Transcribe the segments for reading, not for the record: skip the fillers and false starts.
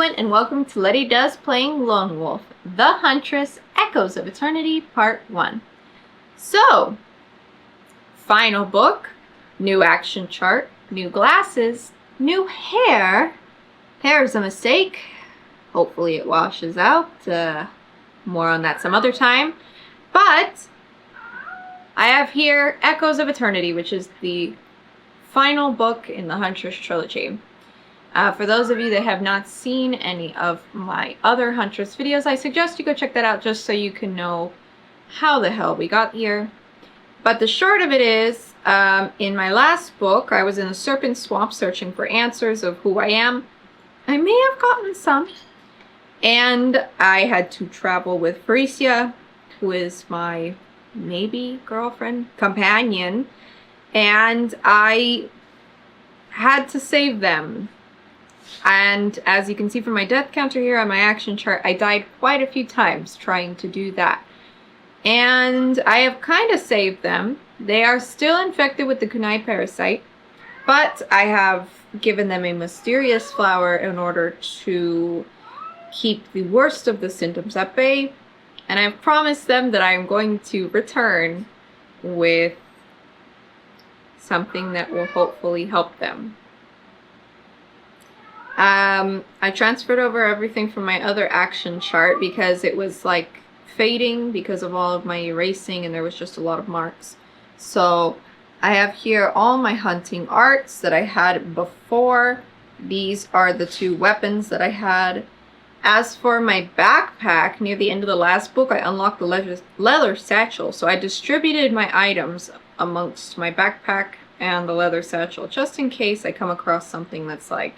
everyone, and welcome to Letty Does Playing Lone Wolf, The Huntress, Echoes of Eternity, Part 1. So, final book, new action chart, new glasses, new hair. Hair's a mistake. Hopefully it washes out. More on that some other time. But, I have here Echoes of Eternity, which is the final book in the Huntress trilogy. For those of you that have not seen any of my other Huntress videos, I suggest you go check that out just so you can know how the hell we got here. But the short of it is, in my last book, I was in the Serpent Swamp searching for answers of who I am. I may have gotten some. And I had to travel with Faricia, who is my maybe girlfriend, companion. And I had to save them. And as you can see from my death counter here on my action chart, I died quite a few times trying to do that. And I have kind of saved them. They are still infected with the kunai parasite, but I have given them a mysterious flower in order to keep the worst of the symptoms at bay. And I've promised them that I am going to return with something that will hopefully help them. I transferred over everything from my other action chart because it was like fading because of all of my erasing and there was just a lot of marks. So I have here all my hunting arts that I had before. These are the two weapons that I had. As for my backpack, near the end of the last book, I unlocked the leather satchel. So I distributed my items amongst my backpack and the leather satchel just in case I come across something that's like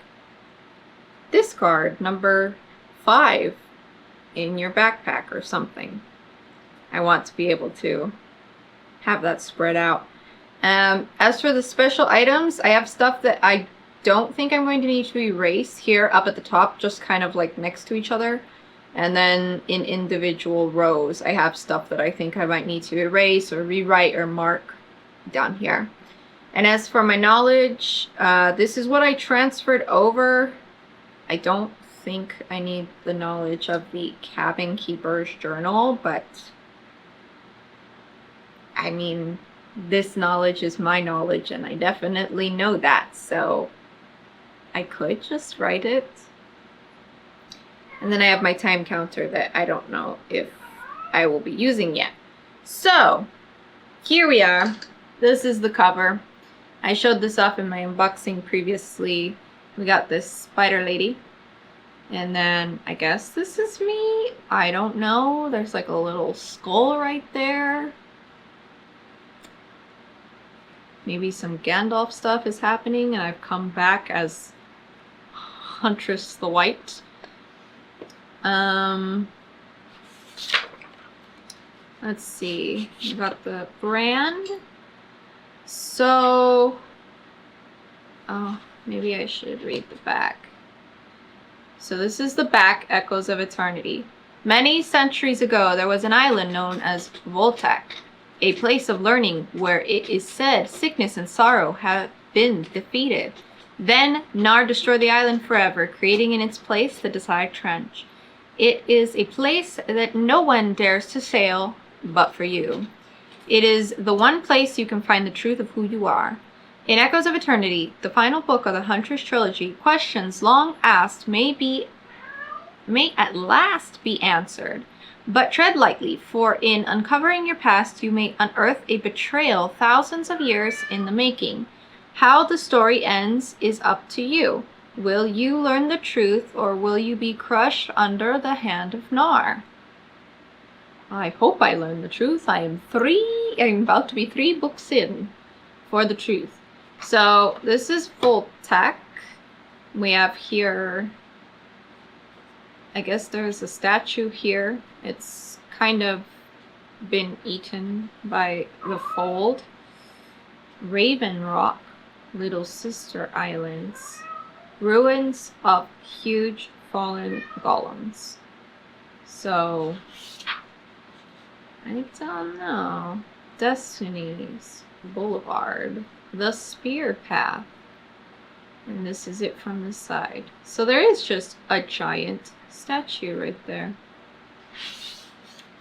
discard number 5 in your backpack or something. I want to be able to have that spread out. As for the special items, I have stuff that I don't think I'm going to need to erase here up at the top, just kind of like next to each other. And then in individual rows, I have stuff that I think I might need to erase or rewrite or mark down here. And as for my knowledge, this is what I transferred over. I don't think I need the knowledge of the cabin keeper's journal, but I mean, this knowledge is my knowledge and I definitely know that, so I could just write it. And then I have my time counter that I don't know if I will be using yet. So, here we are. This is the cover. I showed this off in my unboxing previously. We got this spider lady. And then I guess this is me. I don't know. There's like a little skull right there. Maybe some Gandalf stuff is happening and I've come back as Huntress the White. Let's see. We got the brand. So, oh, maybe I should read the back. So this is the back, Echoes of Eternity. Many centuries ago, there was an island known as Voltak, a place of learning where it is said sickness and sorrow have been defeated. Then Nar destroyed the island forever, creating in its place the Desire Trench. It is a place that no one dares to sail but for you. It is the one place you can find the truth of who you are. In Echoes of Eternity, the final book of the Huntress trilogy, questions long asked may at last be answered. But tread lightly, for in uncovering your past, you may unearth a betrayal thousands of years in the making. How the story ends is up to you. Will you learn the truth, or will you be crushed under the hand of Nar? I hope I learn the truth. I'm about to be 3 books in for the truth. So this is Voltak. We have here, I guess there's a statue here. It's kind of been eaten by the fold. Raven Rock, Little Sister Islands, ruins of huge fallen golems. So, I don't know. Destiny's Boulevard. The Spear Path. And this is it from the side. So there is just a giant statue right there.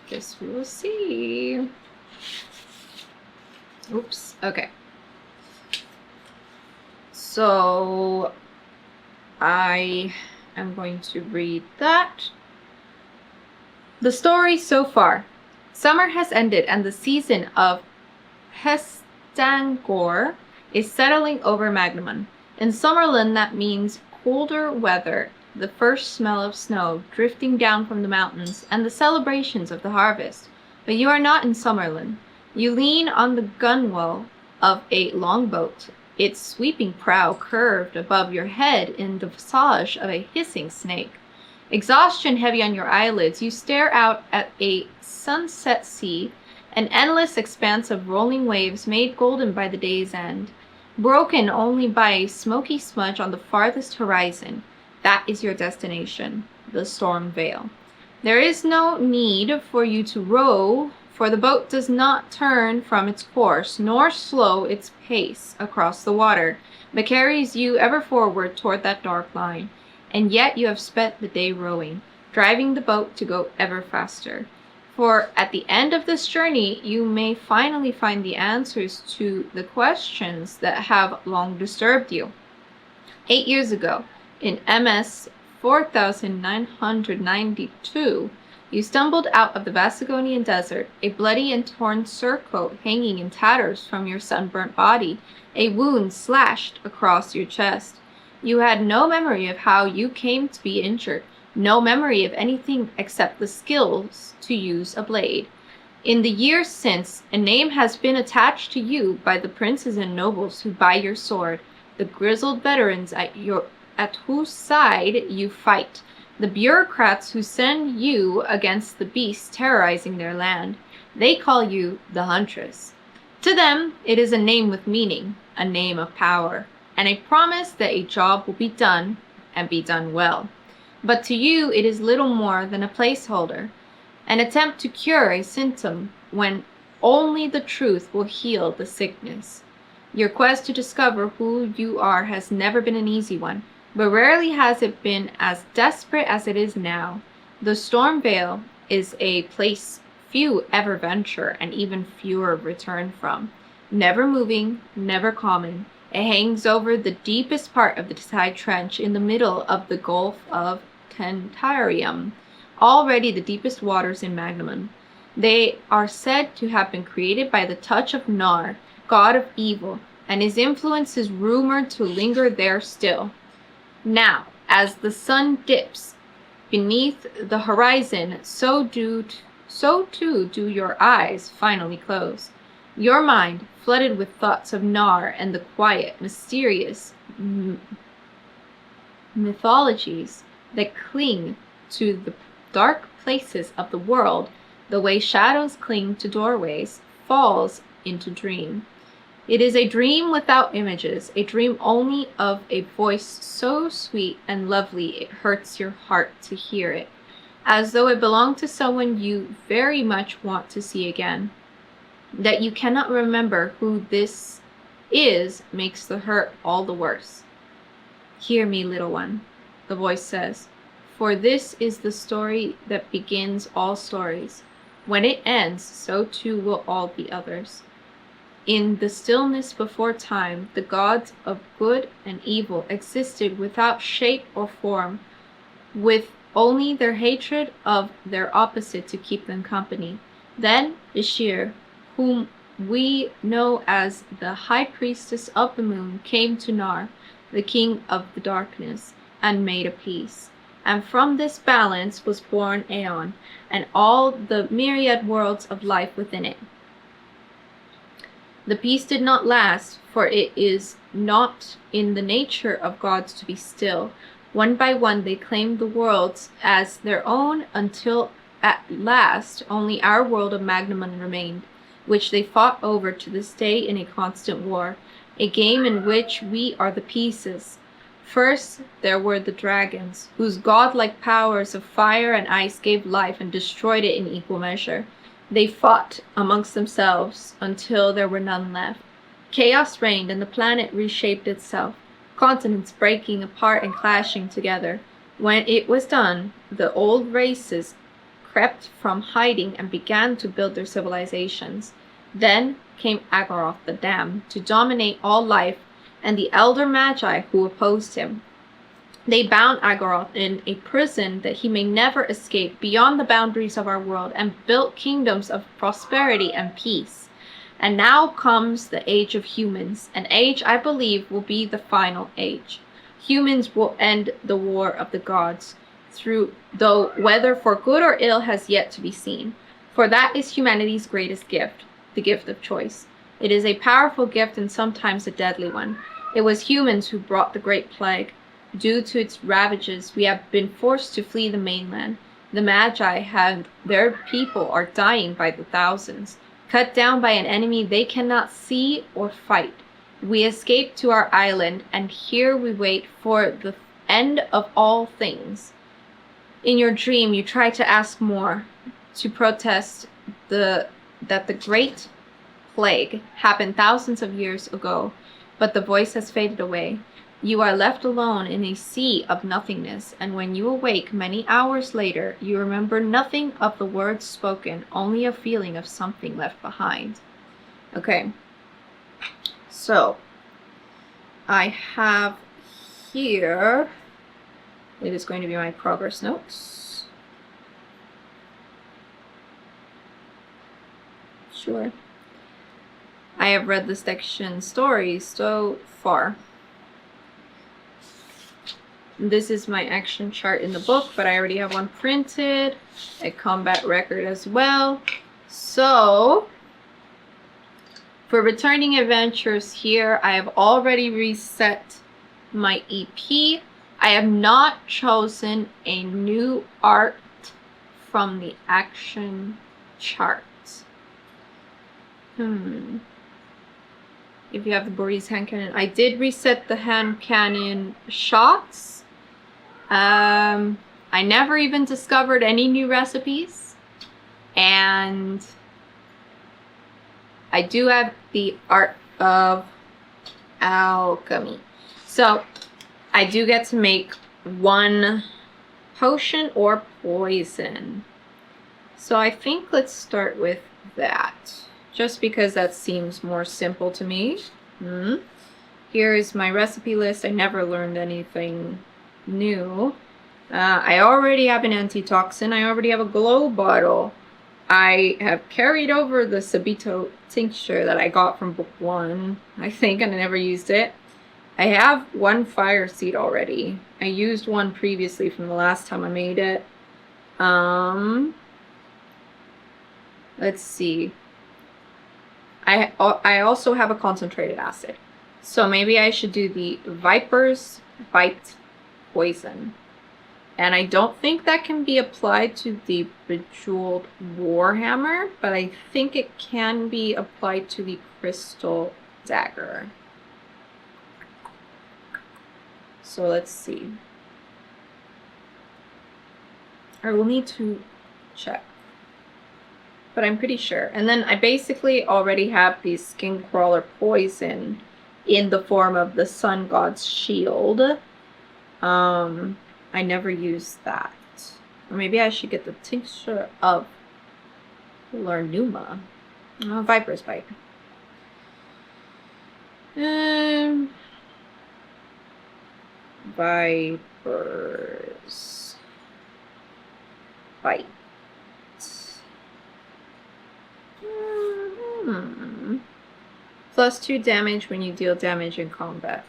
Guess we will see. Oops. Okay. So I am going to read that. The story so far. Summer has ended and the season of Hestangor is settling over Magnamon. In Summerland, that means colder weather, the first smell of snow drifting down from the mountains, and the celebrations of the harvest. But you are not in Summerland. You lean on the gunwale of a longboat, its sweeping prow curved above your head in the visage of a hissing snake. Exhaustion heavy on your eyelids, you stare out at a sunset sea, an endless expanse of rolling waves made golden by the day's end, broken only by a smoky smudge on the farthest horizon. That is your destination, the Storm Veil. There is no need for you to row, for the boat does not turn from its course, nor slow its pace across the water, but carries you ever forward toward that dark line. And yet you have spent the day rowing, driving the boat to go ever faster. For at the end of this journey, you may finally find the answers to the questions that have long disturbed you. 8 years ago, in MS 4992, you stumbled out of the Vasagonian desert, a bloody and torn surcoat hanging in tatters from your sunburnt body, a wound slashed across your chest. You had no memory of how you came to be injured, no memory of anything except the skills to use a blade. In the years since, a name has been attached to you by the princes and nobles who buy your sword, the grizzled veterans at whose side you fight, the bureaucrats who send you against the beasts terrorizing their land. They call you the Huntress. To them, it is a name with meaning, a name of power, and a promise that a job will be done, and be done well. But to you it is little more than a placeholder, an attempt to cure a symptom when only the truth will heal the sickness. Your quest to discover who you are has never been an easy one, but rarely has it been as desperate as it is now. The Storm Veil is a place few ever venture and even fewer return from. Never moving, never common, it hangs over the deepest part of the Desai Trench in the middle of the Gulf of Tentarium, already the deepest waters in Magnamon. They are said to have been created by the touch of Nar, god of evil, and his influence is rumored to linger there still. Now, as the sun dips beneath the horizon, so too do your eyes finally close. Your mind, flooded with thoughts of Nar and the quiet, mysterious mythologies that cling to the dark places of the world, the way shadows cling to doorways, falls into dream. It is a dream without images, a dream only of a voice so sweet and lovely it hurts your heart to hear it, as though it belonged to someone you very much want to see again. That you cannot remember who this is makes the hurt all the worse. Hear me, little one, the voice says, for this is the story that begins all stories. When it ends, so too will all the others. In the stillness before time, the gods of good and evil existed without shape or form, with only their hatred of their opposite to keep them company. Then Ishir, whom we know as the high priestess of the moon, came to Nar, the king of the darkness, and made a peace. And from this balance was born Aeon, and all the myriad worlds of life within it. The peace did not last, for it is not in the nature of gods to be still. One by one they claimed the worlds as their own until at last only our world of Magnamon remained, which they fought over to this day in a constant war, a game in which we are the pieces. First there were the dragons, whose godlike powers of fire and ice gave life and destroyed it in equal measure. They fought amongst themselves until there were none left. Chaos reigned and the planet reshaped itself. continents breaking apart and clashing together. When it was done, the old races crept from hiding and began to build their civilizations. Then came Agoroth the Damned to dominate all life, and the elder Magi who opposed him. They bound Agoroth in a prison that he may never escape beyond the boundaries of our world, and built kingdoms of prosperity and peace. And now comes the age of humans, an age I believe will be the final age. Humans will end the war of the gods, though whether for good or ill has yet to be seen. For that is humanity's greatest gift, the gift of choice. It is a powerful gift and sometimes a deadly one. It was humans who brought the Great Plague. Due to its ravages, we have been forced to flee the mainland. The Magi and their people are dying by the thousands, cut down by an enemy they cannot see or fight. We escape to our island, and here we wait for the end of all things. In your dream, you try to ask more, to protest that the Great Plague happened thousands of years ago, but the voice has faded away. You are left alone in a sea of nothingness, and when you awake many hours later, you remember nothing of the words spoken, only a feeling of something left behind. Okay, so I have here, it is going to be my progress notes. Sure. I have read the section stories so far. This is my action chart in the book, but I already have one printed, a combat record as well. So, for returning adventures here, I have already reset my EP. I have not chosen a new art from the action chart. If you have the Boris hand cannon, I did reset the hand cannon shots. I never even discovered any new recipes, and I do have the art of alchemy. So I do get to make one potion or poison. So I think let's start with that, just because that seems more simple to me. Here is my recipe list. I never learned anything new. I already have an antitoxin. I already have a glow bottle. I have carried over the Sabito tincture that I got from book 1, I think, and I never used it. I have one fire seed already. I used one previously from the last time I made it. Let's see. I also have a concentrated acid. So maybe I should do the Viper's Bite poison. And I don't think that can be applied to the Bejeweled Warhammer, but I think it can be applied to the Crystal Dagger. So let's see. I will need to check, but I'm pretty sure. And then I basically already have the Skin Crawler poison in the form of the Sun God's Shield. I never used that. Or maybe I should get the tincture of Larnuma. Viper's Bite. Viper's Bite. Plus 2 damage when you deal damage in combat.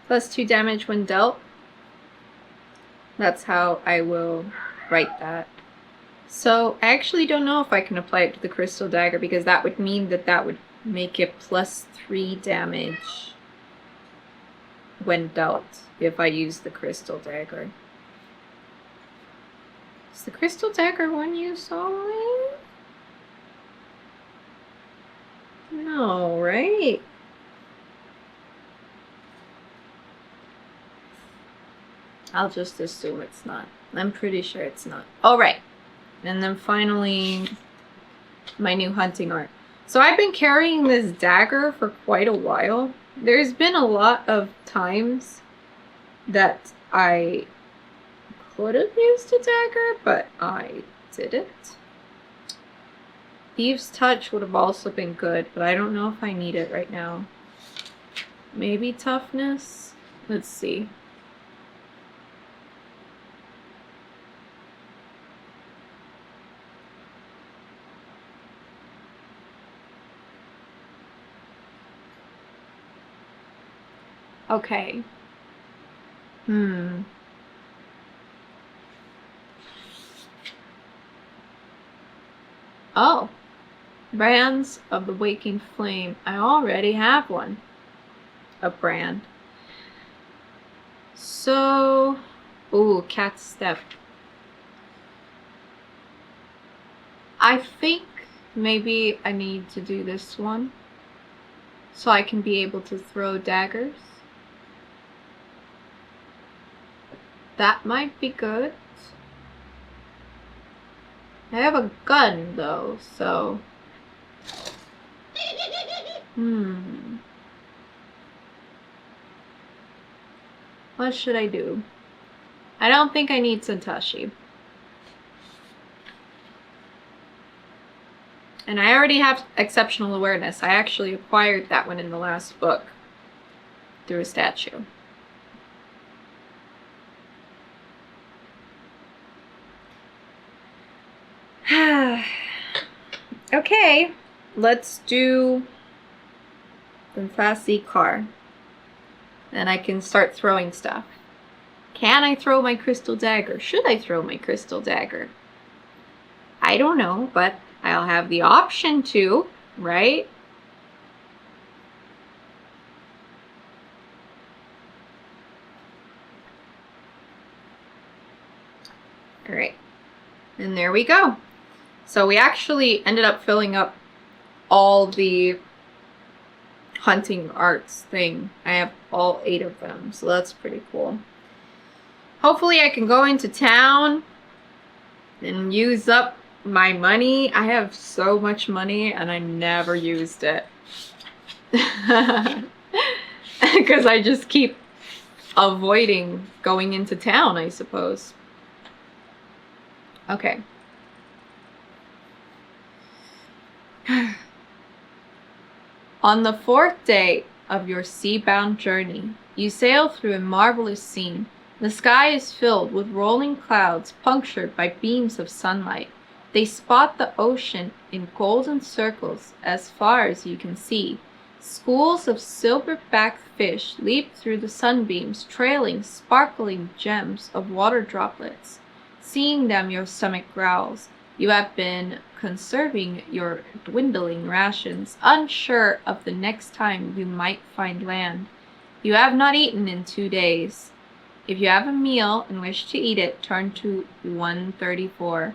Plus 2 damage when dealt. That's how I will write that. So I actually don't know if I can apply it to the Crystal Dagger, because that would mean that that would make it plus 3 damage when dealt if I use the Crystal Dagger. Is the Crystal Dagger one use only? No, right? I'll just assume it's not. I'm pretty sure it's not. All right. And then finally, my new hunting art. So I've been carrying this dagger for quite a while. There's been a lot of times that I could have used a dagger, but I didn't. Thieves' Touch would have also been good, but I don't know if I need it right now. Maybe Toughness? Let's see. Okay. Oh. Brands of the Waking Flame. I already have one. A brand. So... Ooh, Cat Step. I think maybe I need to do this one. So I can be able to throw daggers. That might be good. I have a gun though, so... What should I do? I don't think I need Santashi. And I already have Exceptional Awareness. I actually acquired that one in the last book through a statue. Okay, let's do the Fast Z car. Then I can start throwing stuff. Can I throw my crystal dagger? Should I throw my crystal dagger? I don't know, but I'll have the option to, right? All right, and there we go. So we actually ended up filling up all the hunting arts thing. I have all 8 of them, so that's pretty cool. Hopefully I can go into town and use up my money. I have so much money and I never used it. Because I just keep avoiding going into town, I suppose. Okay. On the 4th day of your sea-bound journey, you sail through a marvelous scene. The sky is filled with rolling clouds punctured by beams of sunlight. They spot the ocean in golden circles as far as you can see. Schools of silver-backed fish leap through the sunbeams, trailing sparkling gems of water droplets. Seeing them, your stomach growls. You have been conserving your dwindling rations, unsure of the next time you might find land. You have not eaten in 2 days. If you have a meal and wish to eat it, turn to 134.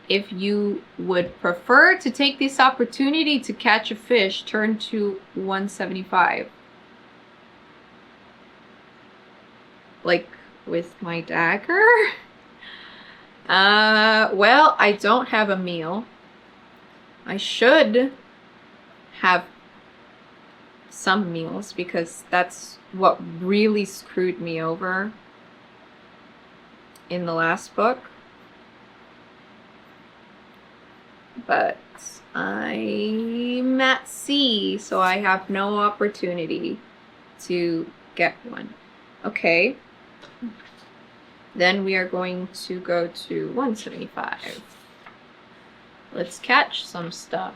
If you would prefer to take this opportunity to catch a fish, turn to 175. Like with my dagger? Well, I don't have a meal. I should have some meals because that's what really screwed me over in the last book. But I'm at sea, so I have no opportunity to get one. Okay. Then we are going to go to 175. Let's catch some stuff.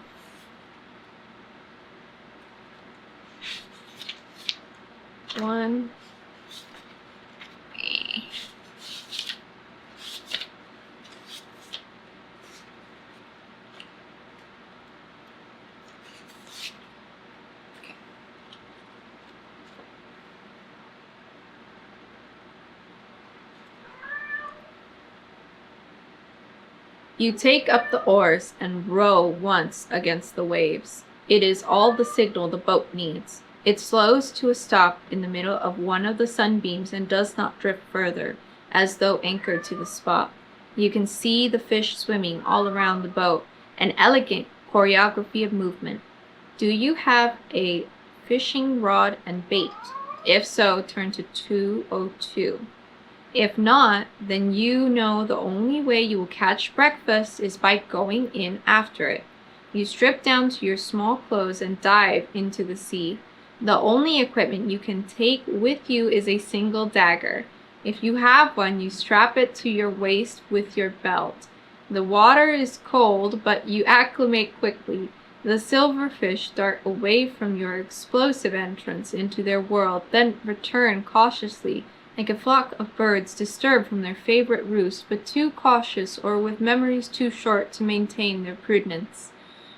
One. You take up the oars and row once against the waves. It is all the signal the boat needs. It slows to a stop in the middle of one of the sunbeams and does not drift further. as though anchored to the spot. You can see the fish swimming all around the boat, an elegant choreography of movement. Do you have a fishing rod and bait? If so, turn to 202. If not, then you know the only way you will catch breakfast is by going in after it. You strip down to your small clothes and dive into the sea. The only equipment you can take with you is a single dagger. If you have one, you strap it to your waist with your belt. The water is cold, but you acclimate quickly. The silverfish dart away from your explosive entrance into their world, then return cautiously, like a flock of birds disturbed from their favorite roost, but too cautious or with memories too short to maintain their prudence.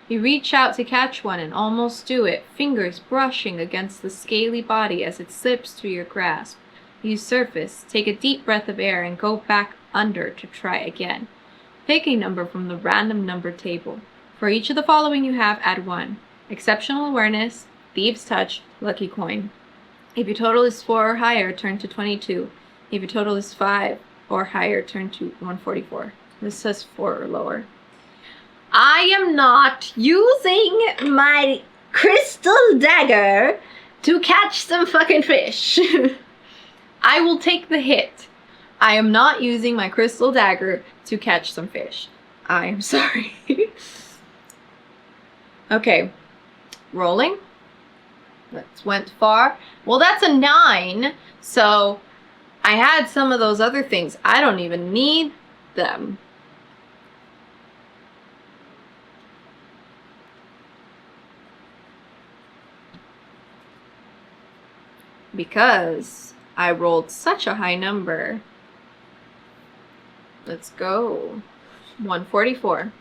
You reach out to catch one and almost do it, fingers brushing against the scaly body as it slips through your grasp. You surface, take a deep breath of air, and go back under to try again. Pick a number from the random number table. For each of the following you have, add 1. Exceptional awareness, thieves' touch, lucky coin. If your total is 4 or higher, turn to 22. If your total is 5 or higher, turn to 144. This says 4 or lower. I am not using my crystal dagger to catch some fucking fish. I will take the hit. I am not using my crystal dagger to catch some fish. I am sorry. Okay, rolling. That went far. Well, that's a 9, so I had some of those other things. I don't even need them. Because I rolled such a high number. Let's go. 144.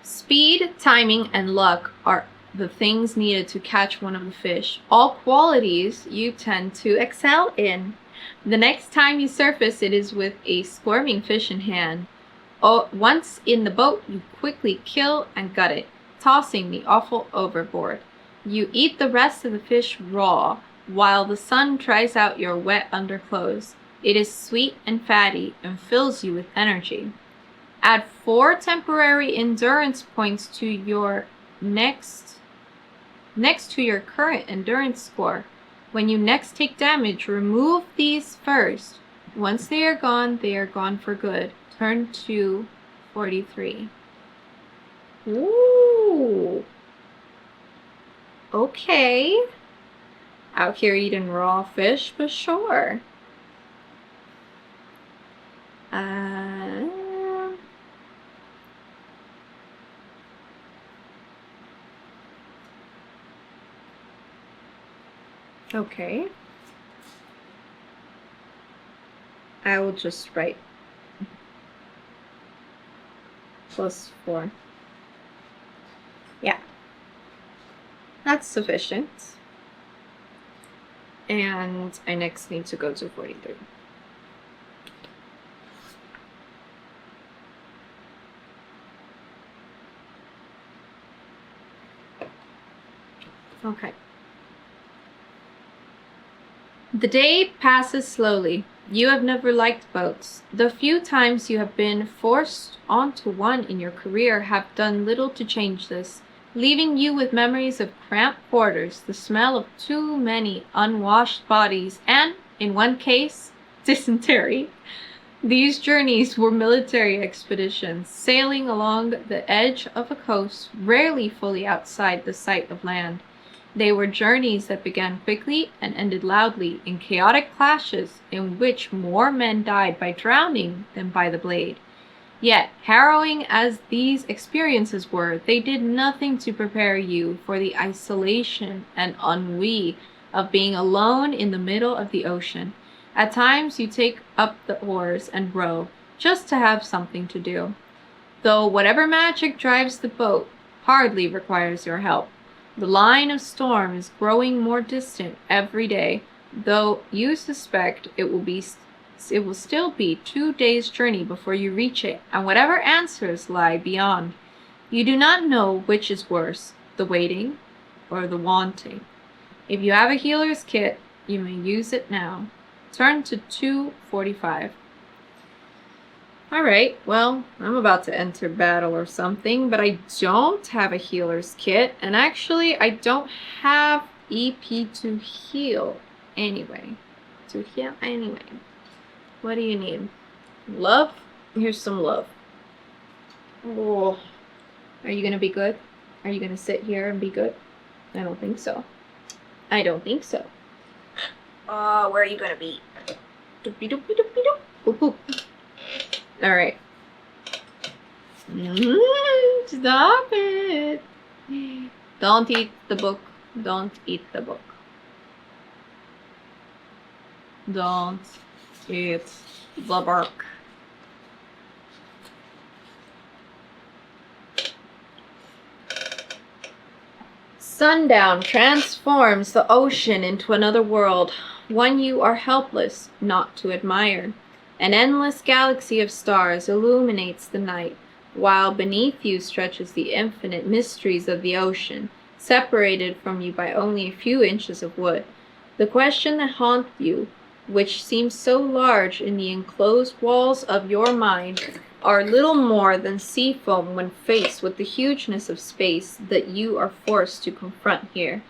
Speed, timing, and luck are the things needed to catch one of the fish. All qualities you tend to excel in. The next time you surface, it is with a squirming fish in hand. Once in the boat, you quickly kill and gut it, tossing the offal overboard. You eat the rest of the fish raw, while the sun tries out your wet underclothes. It is sweet and fatty and fills you with energy. Add 4 temporary endurance points to your next to your current endurance score. When you next take damage, remove these first. Once they are gone for good. Turn to 43. Ooh. Okay. Out here eating raw fish, but sure. Okay. I will just write +4. Yeah. That's sufficient. And I next need to go to 43. Okay. The day passes slowly. You have never liked boats. The few times you have been forced onto one in your career have done little to change this, leaving you with memories of cramped quarters, the smell of too many unwashed bodies, and, in one case, dysentery. These journeys were military expeditions, sailing along the edge of a coast, rarely fully outside the sight of land. They were journeys that began quickly and ended loudly in chaotic clashes in which more men died by drowning than by the blade. Yet, harrowing as these experiences were, they did nothing to prepare you for the isolation and ennui of being alone in the middle of the ocean. At times you take up the oars and row, just to have something to do. Though whatever magic drives the boat hardly requires your help. The line of storm is growing more distant every day, though you suspect it will be it will still be 2 days' journey before you reach it, and whatever answers lie beyond. You do not know which is worse, the waiting or the wanting. If you have a healer's kit, you may use it now. Turn to 245. Alright, well, I'm about to enter battle or something, but I don't have a healer's kit, and actually I don't have EP to heal anyway. What do you need? Love? Here's some love. Oh. Are you gonna be good? Are you gonna sit here and be good? I don't think so. I don't think so. Where are you gonna be? Doopy doopy doopy doop. Boop boop. Alright. Stop it. Don't eat the book. Don't eat the book. Don't eat the book. Sundown transforms the ocean into another world, one you are helpless not to admire. An endless galaxy of stars illuminates the night, while beneath you stretches the infinite mysteries of the ocean, separated from you by only a few inches of wood. The question that haunts you, which seems so large in the enclosed walls of your mind, are little more than sea foam when faced with the hugeness of space that you are forced to confront here.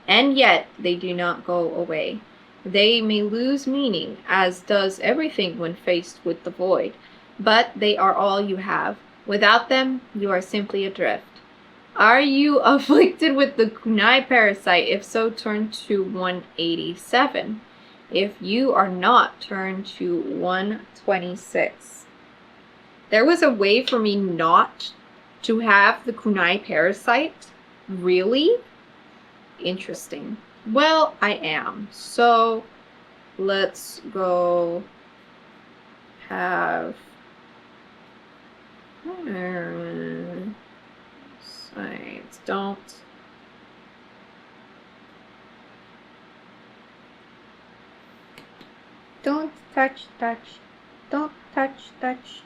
And yet they do not go away. They may lose meaning, as does everything when faced with the void, but they are all you have. Without them, you are simply adrift. Are you afflicted with the kunai parasite? If so, turn to 187. If you are not, turn to 126. There was a way for me not to have the kunai parasite? Really? Interesting. Well, I am. So, let's go have... sites. Don't touch. Don't touch.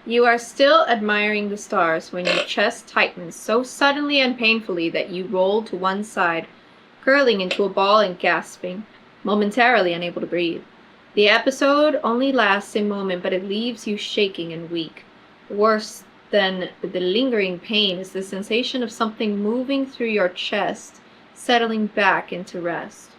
You are still admiring the stars when your chest tightens so suddenly and painfully that you roll to one side, curling into a ball and gasping, momentarily unable to breathe. The episode only lasts a moment, but it leaves you shaking and weak. Worse than the lingering pain is the sensation of something moving through your chest, settling back into rest.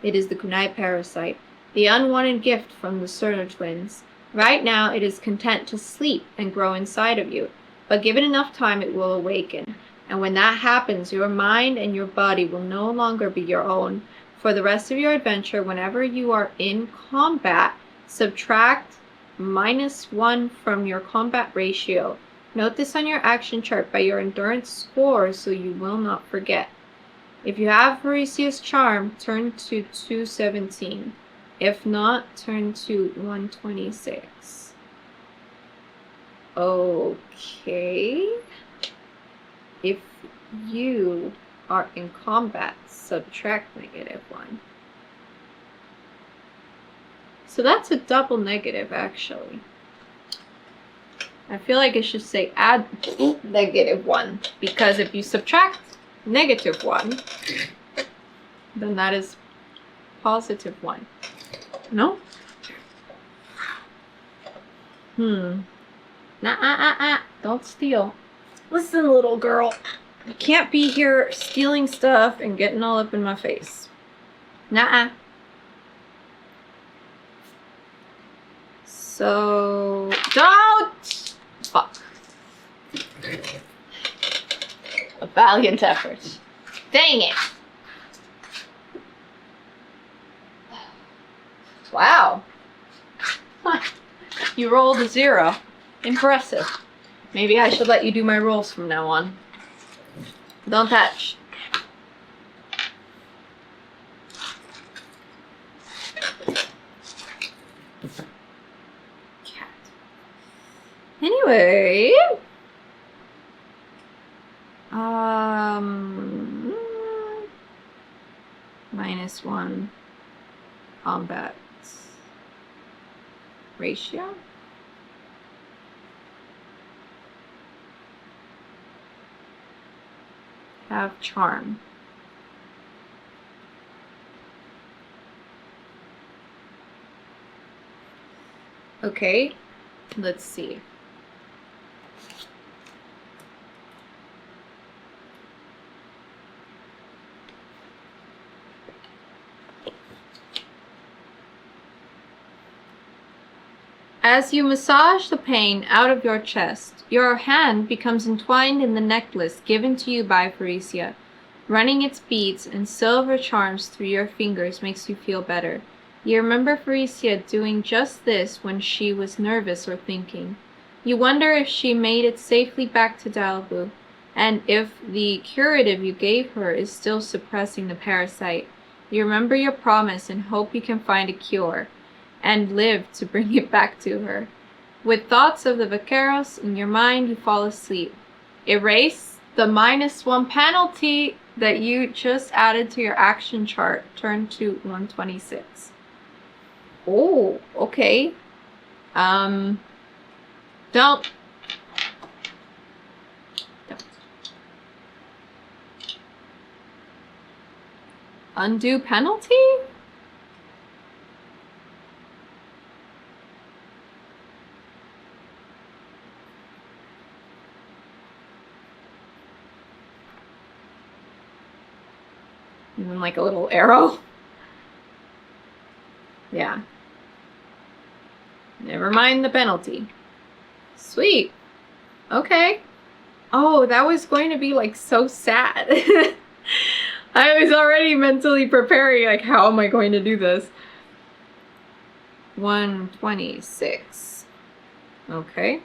It is the kunai parasite, the unwanted gift from the Cerner twins. Right now, it is content to sleep and grow inside of you, but given enough time, it will awaken. And when that happens, your mind and your body will no longer be your own. For the rest of your adventure, whenever you are in combat, subtract -1 from your combat ratio. Note this on your action chart by your endurance score so you will not forget. If you have Horatius Charm, turn to 217. If not, turn to 126. Okay. If you are in combat, subtract -1. So that's a double negative, actually. I feel like it should say add -1, because if you subtract -1, then that is +1. No? Don't steal. Listen, little girl. You can't be here stealing stuff and getting all up in my face. So... Don't! Fuck. A valiant effort. Dang it! Wow. You rolled a 0. Impressive. Maybe I should let you do my rolls from now on. Don't touch. Cat. Anyway. -1 combat ratio. Have charm. Okay, let's see. As you massage the pain out of your chest, your hand becomes entwined in the necklace given to you by Faurecia. Running its beads and silver charms through your fingers makes you feel better. You remember Faurecia doing just this when she was nervous or thinking. You wonder if she made it safely back to Dalibu, and if the curative you gave her is still suppressing the parasite. You remember your promise and hope you can find a cure and live to bring it back to her. With thoughts of the vaqueros in your mind, you fall asleep. Erase the -1 penalty that you just added to your action chart. Turn to 126. Oh, okay. Don't. Undo penalty? And then like a little arrow. Yeah. Never mind the penalty. Sweet. Okay. Oh, that was going to be like so sad. I was already mentally preparing, like, how am I going to do this? 126. Okay.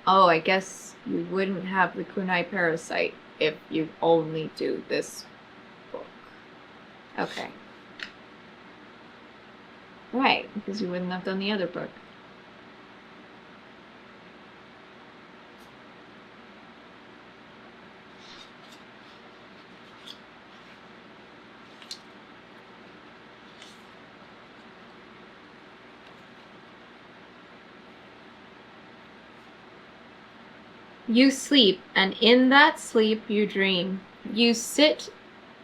Oh, I guess you wouldn't have the kunai parasite if you only do this book. Okay. Right, because you wouldn't have done the other book. You sleep, and in that sleep you dream. You sit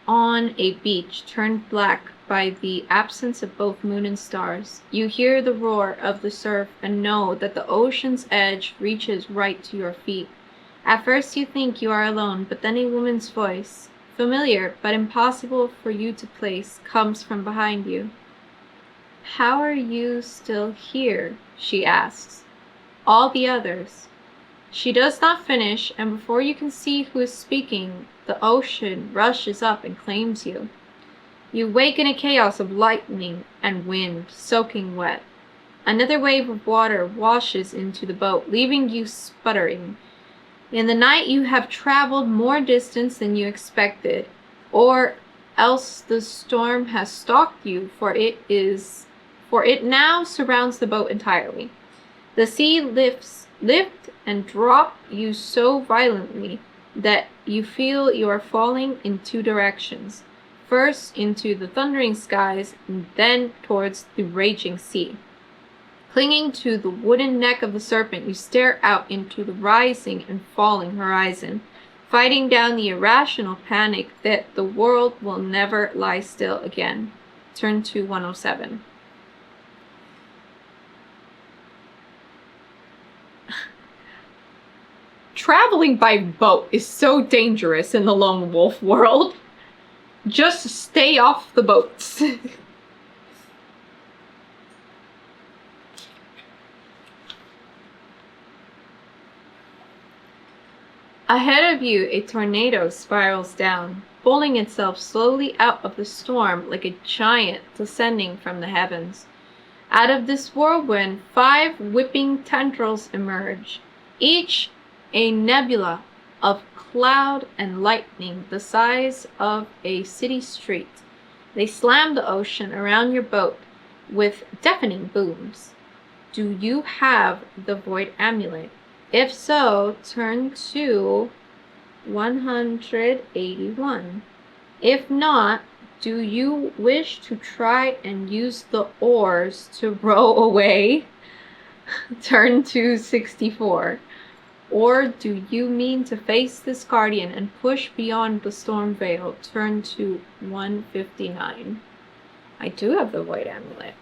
on a beach turned black by the absence of both moon and stars. You hear the roar of the surf and know that the ocean's edge reaches right to your feet. At first you think you are alone, but then a woman's voice, familiar but impossible for you to place, comes from behind you. "How are you still here?" she asks. "All the others." She does not finish, and before you can see who is speaking, the ocean rushes up and claims you. You wake in a chaos of lightning and wind, soaking wet. Another wave of water washes into the boat, leaving you sputtering. In the night you have traveled more distance than you expected, or else the storm has stalked you, for it now surrounds the boat entirely. The sea lift and drop you so violently that you feel you are falling in two directions, first into the thundering skies and then towards the raging sea. Clinging to the wooden neck of the serpent, you stare out into the rising and falling horizon, fighting down the irrational panic that the world will never lie still again. Turn to 107. Traveling by boat is so dangerous in the lone wolf world. Just stay off the boats. Ahead of you, a tornado spirals down, pulling itself slowly out of the storm like a giant descending from the heavens. Out of this whirlwind, 5 whipping tendrils emerge. each a nebula of cloud and lightning the size of a city street. They slam the ocean around your boat with deafening booms. Do you have the Void Amulet? If so, turn to 181. If not, do you wish to try and use the oars to row away? Turn to 64. Or do you mean to face this guardian and push beyond the storm veil? Turn to 159. I do have the Void Amulet.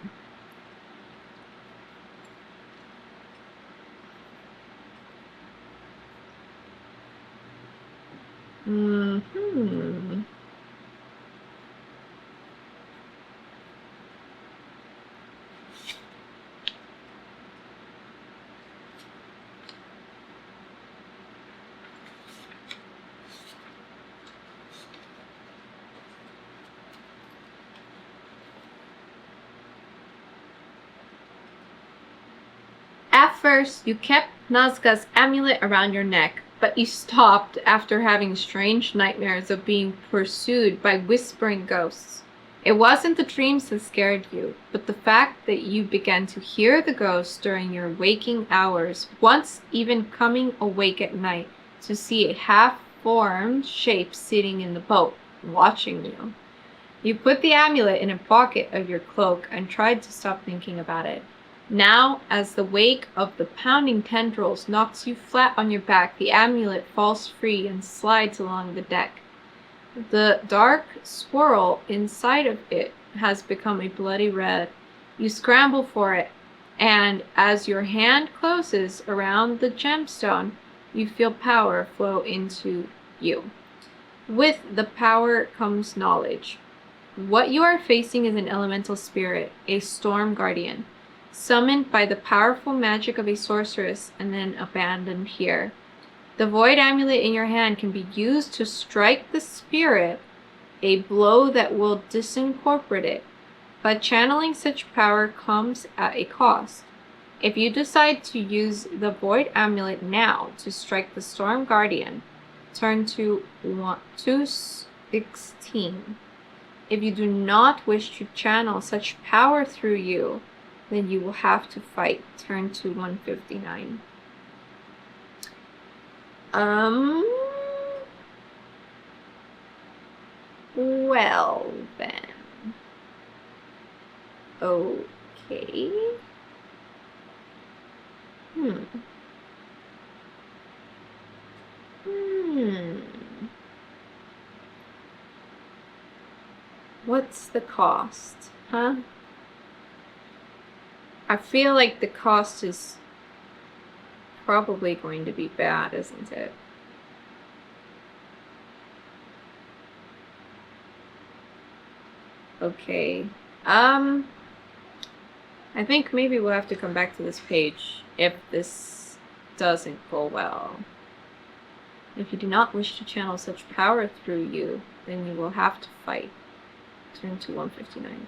At first, you kept Nazca's amulet around your neck, but you stopped after having strange nightmares of being pursued by whispering ghosts. It wasn't the dreams that scared you, but the fact that you began to hear the ghosts during your waking hours, once even coming awake at night to see a half-formed shape sitting in the boat, watching you. You put the amulet in a pocket of your cloak and tried to stop thinking about it. Now, as the wake of the pounding tendrils knocks you flat on your back, the amulet falls free and slides along the deck. The dark swirl inside of it has become a bloody red. You scramble for it, and as your hand closes around the gemstone, you feel power flow into you. With the power comes knowledge. What you are facing is an elemental spirit, a storm guardian, summoned by the powerful magic of a sorceress and then abandoned here. The Void Amulet in your hand can be used to strike the spirit, a blow that will disincorporate it, but channeling such power comes at a cost. If you decide to use the Void Amulet now to strike the Storm Guardian, turn to 216. If you do not wish to channel such power through you, then you will have to fight. Turn to 159. Well then. Okay. What's the cost, huh? I feel like the cost is probably going to be bad, isn't it? Okay. I think maybe we'll have to come back to this page if this doesn't go well. If you do not wish to channel such power through you, then you will have to fight. Turn to 159.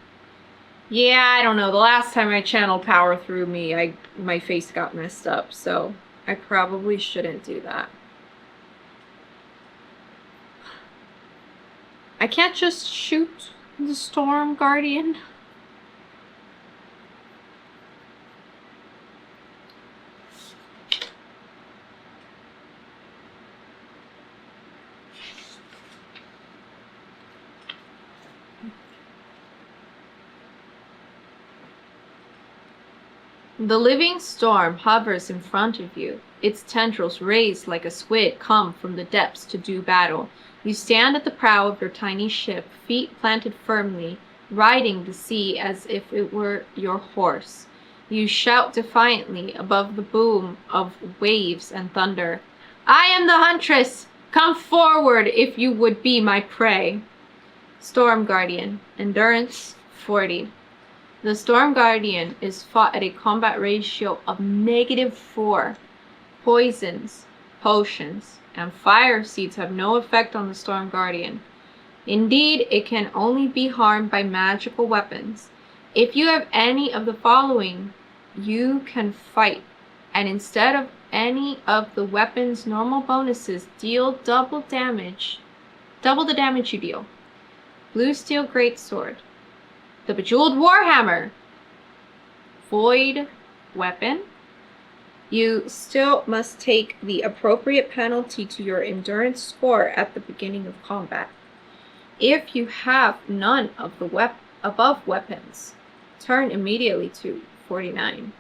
Yeah, I don't know. The last time I channeled power through me, my face got messed up, so I probably shouldn't do that. I can't just shoot the Storm Guardian. The living storm hovers in front of you. Its tendrils raised like a squid come from the depths to do battle. You stand at the prow of your tiny ship, feet planted firmly, riding the sea as if it were your horse. You shout defiantly above the boom of waves and thunder. I am the huntress! Come forward if you would be my prey. Storm Guardian, Endurance 40. The Storm Guardian is fought at a combat ratio of -4. Poisons, potions, and fire seeds have no effect on the Storm Guardian. Indeed, it can only be harmed by magical weapons. If you have any of the following, you can fight, and instead of any of the weapon's normal bonuses, deal double the damage you deal. Blue Steel Greatsword. The Bejeweled Warhammer. Void weapon. You still must take the appropriate penalty to your endurance score at the beginning of combat. If you have none of the above weapons, turn immediately to 49.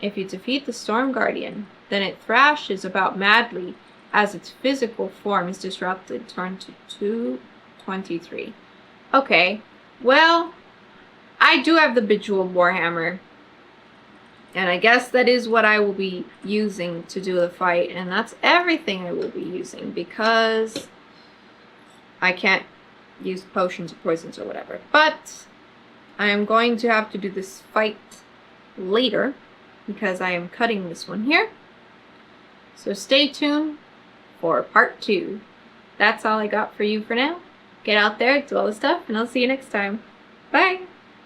If you defeat the Storm Guardian, then it thrashes about madly as its physical form is disrupted. Turn to 223. Okay, well, I do have the Bejeweled Warhammer. And I guess that is what I will be using to do the fight. And that's everything I will be using because I can't use potions or poisons or whatever. But I am going to have to do this fight later because I am cutting this one here. So stay tuned for part 2. That's all I got for you for now. Get out there, do all the stuff, and I'll see you next time. Bye!